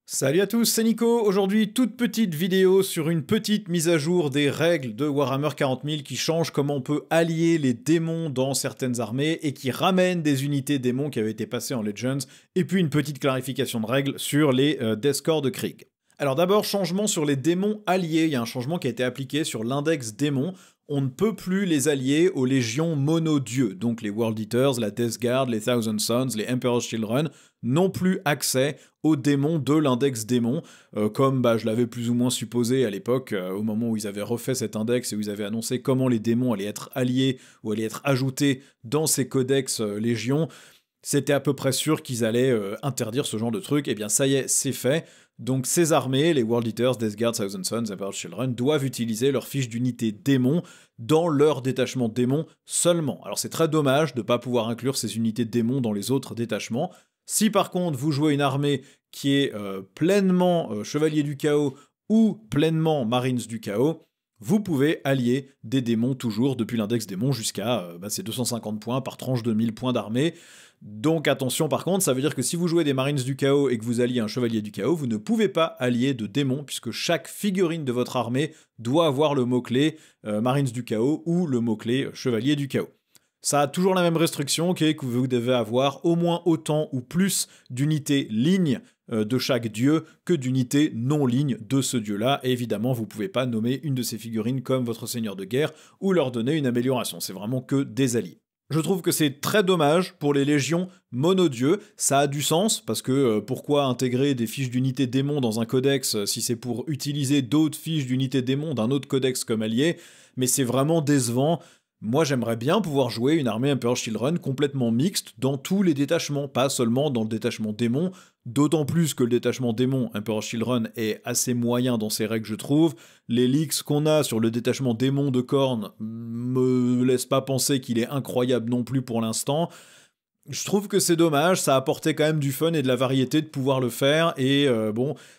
Salut à tous, c'est Nico. Aujourd'hui, toute petite vidéo sur une petite mise à jour des règles de Warhammer 40 000 qui change comment on peut allier les démons dans certaines armées et qui ramène des unités démons qui avaient été passées en Legends, et puis une petite clarification de règles sur les Death Corps de Krieg. Alors d'abord, changement sur les démons alliés. Il y a un changement qui a été appliqué sur l'index démon. On ne peut plus les allier aux légions mono-dieux, donc les World Eaters, la Death Guard, les Thousand Sons, les Emperor's Children, n'ont plus accès aux démons de l'index démon, comme je l'avais plus ou moins supposé à l'époque, au moment où ils avaient refait cet index et où ils avaient annoncé comment les démons allaient être alliés ou allaient être ajoutés dans ces codex légions. C'était à peu près sûr qu'ils allaient interdire ce genre de truc. Et bien ça y est, c'est fait. Donc ces armées, les World Eaters, Death Guard, Thousand Sons, Emperor's Children, doivent utiliser leur fiche d'unité démon dans leur détachement démon seulement. Alors c'est très dommage de ne pas pouvoir inclure ces unités démons dans les autres détachements. Si par contre vous jouez une armée qui est pleinement Chevalier du Chaos ou pleinement Marines du Chaos, vous pouvez allier des démons toujours depuis l'index démon jusqu'à ces 250 points par tranche de 1000 points d'armée. Donc attention par contre, ça veut dire que si vous jouez des Marines du Chaos et que vous alliez un Chevalier du Chaos, vous ne pouvez pas allier de démons puisque chaque figurine de votre armée doit avoir le mot-clé Marines du Chaos ou le mot-clé Chevalier du Chaos. Ça a toujours la même restriction qui est que vous devez avoir au moins autant ou plus d'unités lignes de chaque dieu que d'unités non lignes de ce dieu-là. Et évidemment, vous ne pouvez pas nommer une de ces figurines comme votre seigneur de guerre ou leur donner une amélioration. C'est vraiment que des alliés. Je trouve que c'est très dommage pour les légions monodieux. Ça a du sens, parce que pourquoi intégrer des fiches d'unité démon dans un codex si c'est pour utiliser d'autres fiches d'unité démon d'un autre codex comme allié, mais c'est vraiment décevant. Moi, j'aimerais bien pouvoir jouer une armée Emperor's Children complètement mixte dans tous les détachements, pas seulement dans le détachement démon, d'autant plus que le détachement démon Emperor's Children est assez moyen dans ses règles, je trouve. Les leaks qu'on a sur le détachement démon de Khorne me laissent pas penser qu'il est incroyable non plus pour l'instant. Je trouve que c'est dommage, ça apportait quand même du fun et de la variété de pouvoir le faire, et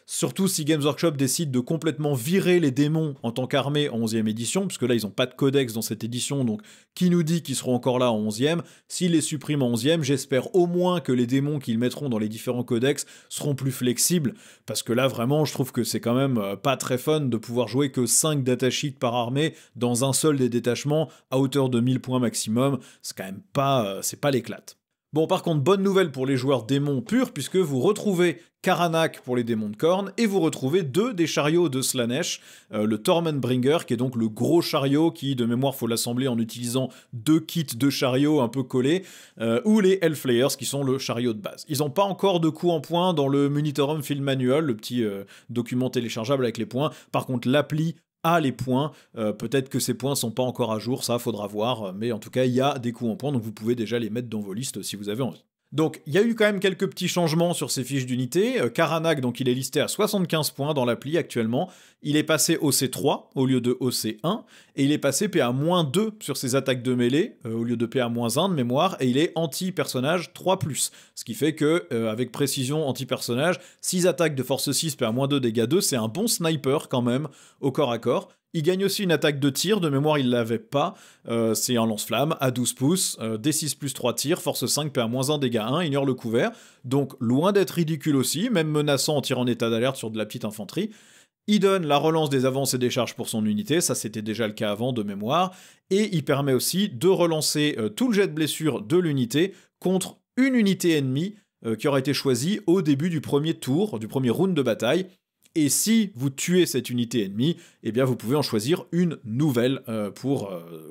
surtout si Games Workshop décide de complètement virer les démons en tant qu'armée en 11e édition, puisque là ils n'ont pas de codex dans cette édition, donc qui nous dit qu'ils seront encore là en 11e? S'ils les suppriment en 11e, j'espère au moins que les démons qu'ils mettront dans les différents codex seront plus flexibles, parce que là vraiment je trouve que c'est quand même pas très fun de pouvoir jouer que 5 datasheets par armée dans un seul des détachements à hauteur de 1000 points maximum, c'est quand même pas, c'est pas l'éclate. Bon, par contre, bonne nouvelle pour les joueurs démons purs, puisque vous retrouvez Karanak pour les démons de Khorne, et vous retrouvez deux des chariots de Slaanesh, le Tormentbringer, qui est donc le gros chariot qui, de mémoire, faut l'assembler en utilisant deux kits de chariots un peu collés, ou les Hellflayers, qui sont le chariot de base. Ils n'ont pas encore de coups en points dans le Munitorum Field Manual, le petit document téléchargeable avec les points. Par contre, l'appli a les points, peut-être que ces points sont pas encore à jour, ça faudra voir, mais en tout cas il y a des coups en points, donc vous pouvez déjà les mettre dans vos listes si vous avez envie. Donc il y a eu quand même quelques petits changements sur ces fiches d'unité. Karanak, donc il est listé à 75 points dans l'appli actuellement, il est passé OC3 au lieu de OC1, et il est passé PA-2 sur ses attaques de mêlée, au lieu de PA-1 de mémoire, et il est anti-personnage 3+, ce qui fait que, avec précision anti-personnage, 6 attaques de force 6, PA-2, dégâts 2, c'est un bon sniper quand même, au corps à corps. Il gagne aussi une attaque de tir, de mémoire il l'avait pas, c'est un lance-flamme à 12 pouces, D6 plus 3 tirs, force 5, PA-1, dégâts 1, ignore le couvert, donc loin d'être ridicule aussi, même menaçant en tirant en état d'alerte sur de la petite infanterie. Il donne la relance des avances et des charges pour son unité, ça c'était déjà le cas avant de mémoire, et il permet aussi de relancer tout le jet de blessure de l'unité contre une unité ennemie qui aura été choisie au début du premier tour, du premier round de bataille. Et si vous tuez cette unité ennemie, eh bien vous pouvez en choisir une nouvelle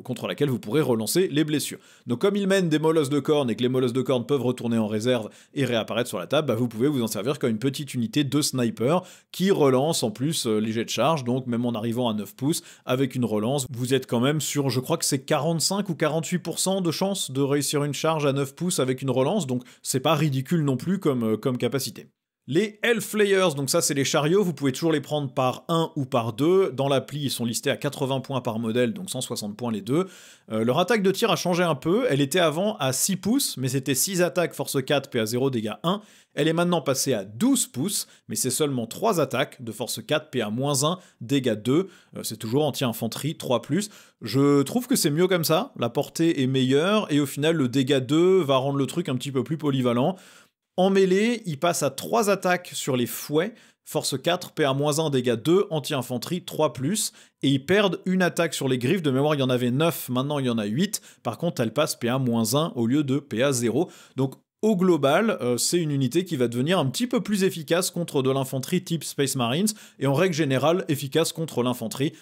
contre laquelle vous pourrez relancer les blessures. Donc comme il mène des molosses de Khorne et que les molosses de Khorne peuvent retourner en réserve et réapparaître sur la table, vous pouvez vous en servir comme une petite unité de sniper qui relance en plus les jets de charge, donc même en arrivant à 9 pouces, avec une relance, vous êtes quand même sur, je crois que c'est 45 ou 48% de chance de réussir une charge à 9 pouces avec une relance, donc c'est pas ridicule non plus comme capacité. Les Hellflayers, donc ça c'est les chariots, vous pouvez toujours les prendre par 1 ou par 2. Dans l'appli, ils sont listés à 80 points par modèle, donc 160 points les deux. Leur attaque de tir a changé un peu, elle était avant à 6 pouces, mais c'était 6 attaques, force 4, PA0, dégâts 1. Elle est maintenant passée à 12 pouces, mais c'est seulement 3 attaques de force 4, PA-1, dégâts 2. C'est toujours anti-infanterie, 3+. Je trouve que c'est mieux comme ça, la portée est meilleure, et au final le dégât 2 va rendre le truc un petit peu plus polyvalent. En mêlée, ils passent à 3 attaques sur les fouets, force 4, PA-1, dégâts 2, anti-infanterie 3+, et ils perdent une attaque sur les griffes. De mémoire, il y en avait 9, maintenant il y en a 8. Par contre, elle passe PA-1 au lieu de PA0. Donc au global, c'est une unité qui va devenir un petit peu plus efficace contre de l'infanterie type Space Marines, et en règle générale, efficace contre l'infanterie.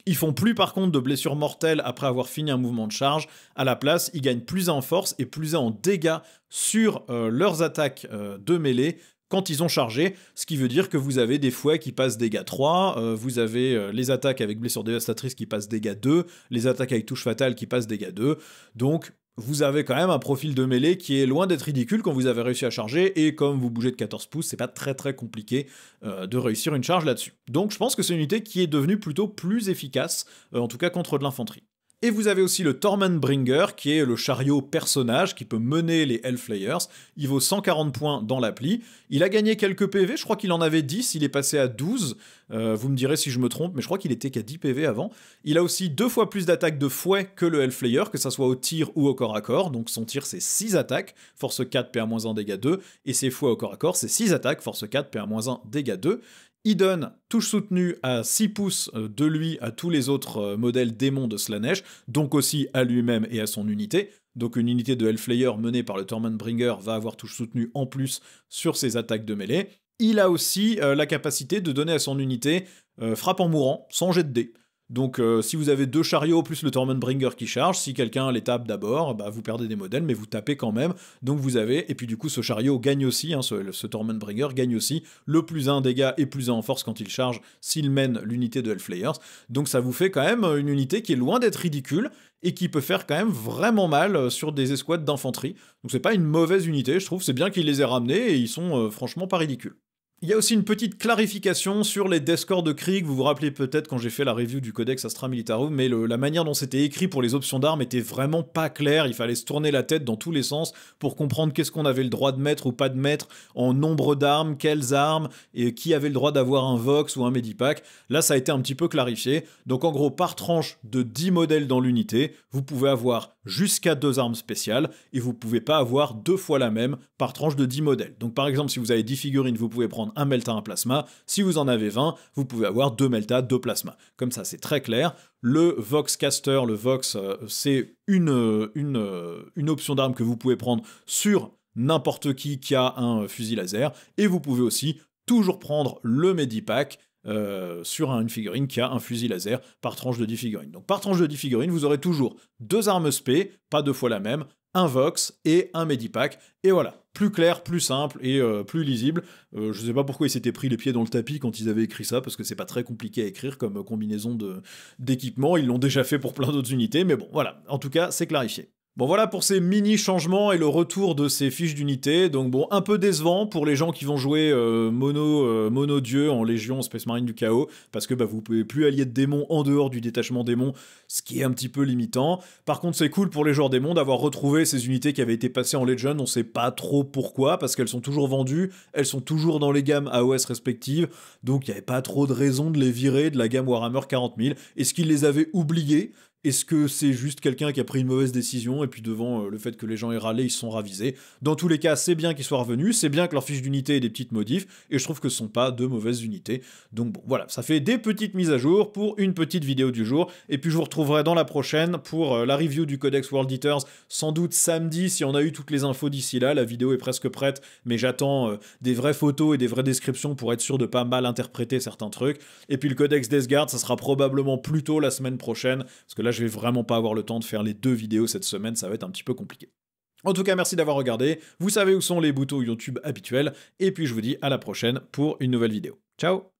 Ils font plus par contre de blessures mortelles après avoir fini un mouvement de charge. À la place, ils gagnent plus 1 en force et plus 1 en dégâts sur leurs attaques de mêlée quand ils ont chargé, ce qui veut dire que vous avez des fouets qui passent dégâts 3, vous avez les attaques avec blessures dévastatrices qui passent dégâts 2, les attaques avec touche fatale qui passent dégâts 2, donc vous avez quand même un profil de mêlée qui est loin d'être ridicule quand vous avez réussi à charger, et comme vous bougez de 14 pouces, c'est pas très compliqué de réussir une charge là-dessus. Donc je pense que c'est une unité qui est devenue plutôt plus efficace, en tout cas contre de l'infanterie. Et vous avez aussi le Tormentbringer, qui est le chariot personnage qui peut mener les Hellflayers. Il vaut 140 points dans l'appli. Il a gagné quelques PV, je crois qu'il en avait 10, il est passé à 12. Vous me direz si je me trompe, mais je crois qu'il était qu'à 10 PV avant. Il a aussi 2 fois plus d'attaques de fouet que le Hellflayer, que ça soit au tir ou au corps à corps. Donc son tir, c'est 6 attaques, force 4, PA-1, dégâts 2. Et ses fouets au corps à corps, c'est 6 attaques, force 4, PA-1, dégâts 2. Il donne touche soutenue à 6 pouces de lui à tous les autres modèles démons de Slaanesh, donc aussi à lui-même et à son unité. Donc une unité de Hellflayer menée par le Tormentbringer va avoir touche soutenue en plus sur ses attaques de mêlée. Il a aussi la capacité de donner à son unité frappe en mourant, sans jet de dés. Donc si vous avez 2 chariots plus le Tormentbringer qui charge, si quelqu'un les tape d'abord, bah, vous perdez des modèles, mais vous tapez quand même. Donc vous avez, et puis du coup ce chariot gagne aussi, hein, ce Tormentbringer gagne aussi le plus 1 dégâts et plus 1 en force quand il charge, s'il mène l'unité de Hellflayers. Donc ça vous fait quand même une unité qui est loin d'être ridicule, et qui peut faire quand même vraiment mal sur des escouades d'infanterie. Donc c'est pas une mauvaise unité, je trouve, c'est bien qu'il les ait ramenés, et ils sont franchement pas ridicules. Il y a aussi une petite clarification sur les death scores de Krieg. Vous vous rappelez peut-être quand j'ai fait la review du Codex Astra Militarum, mais la manière dont c'était écrit pour les options d'armes était vraiment pas claire. Il fallait se tourner la tête dans tous les sens pour comprendre qu'est-ce qu'on avait le droit de mettre ou pas de mettre en nombre d'armes, quelles armes, et qui avait le droit d'avoir un Vox ou un Medipack. Là, ça a été un petit peu clarifié. Donc en gros, par tranche de 10 modèles dans l'unité, vous pouvez avoir jusqu'à 2 armes spéciales, et vous pouvez pas avoir 2 fois la même par tranche de 10 modèles. Donc par exemple, si vous avez 10 figurines, vous pouvez prendre un Melta, un Plasma. Si vous en avez 20, vous pouvez avoir 2 Melta, 2 Plasma. Comme ça, c'est très clair. Le Vox Caster, le Vox, c'est une option d'arme que vous pouvez prendre sur n'importe qui a un fusil laser. Et vous pouvez aussi toujours prendre le Medipack sur une figurine qui a un fusil laser par tranche de 10 figurines. Donc par tranche de 10 figurines, vous aurez toujours 2 armes spé, pas 2 fois la même, un Vox et un Medipack, et voilà. Plus clair, plus simple et plus lisible. Je sais pas pourquoi ils s'étaient pris les pieds dans le tapis quand ils avaient écrit ça, parce que c'est pas très compliqué à écrire comme combinaison d'équipement. Ils l'ont déjà fait pour plein d'autres unités, mais bon, voilà. En tout cas, c'est clarifié. Bon voilà pour ces mini changements et le retour de ces fiches d'unité. Donc bon, un peu décevant pour les gens qui vont jouer mono dieu en Légion Space Marine du Chaos, parce que bah, vous pouvez plus allier de démons en dehors du détachement démon, ce qui est un petit peu limitant. Par contre, c'est cool pour les joueurs démons d'avoir retrouvé ces unités qui avaient été passées en Legend. On sait pas trop pourquoi, parce qu'elles sont toujours vendues, elles sont toujours dans les gammes AOS respectives, donc il n'y avait pas trop de raison de les virer de la gamme Warhammer 40 000. Est-ce qu'ils les avaient oubliés ? Est-ce que c'est juste quelqu'un qui a pris une mauvaise décision et puis devant le fait que les gens aient râlé, ils se sont ravisés? Dans tous les cas, c'est bien qu'ils soient revenus, c'est bien que leur fiche d'unité ait des petites modifs, et je trouve que ce sont pas de mauvaises unités. Donc bon, voilà, ça fait des petites mises à jour pour une petite vidéo du jour, et puis je vous retrouverai dans la prochaine pour la review du Codex World Eaters, sans doute samedi si on a eu toutes les infos d'ici là. La vidéo est presque prête, mais j'attends des vraies photos et des vraies descriptions pour être sûr de pas mal interpréter certains trucs. Et puis le Codex Death Guard, ça sera probablement plus tôt la semaine prochaine, parce que là je vais vraiment pas avoir le temps de faire les 2 vidéos cette semaine, ça va être un petit peu compliqué. En tout cas, merci d'avoir regardé, vous savez où sont les boutons YouTube habituels, et puis je vous dis à la prochaine pour une nouvelle vidéo. Ciao!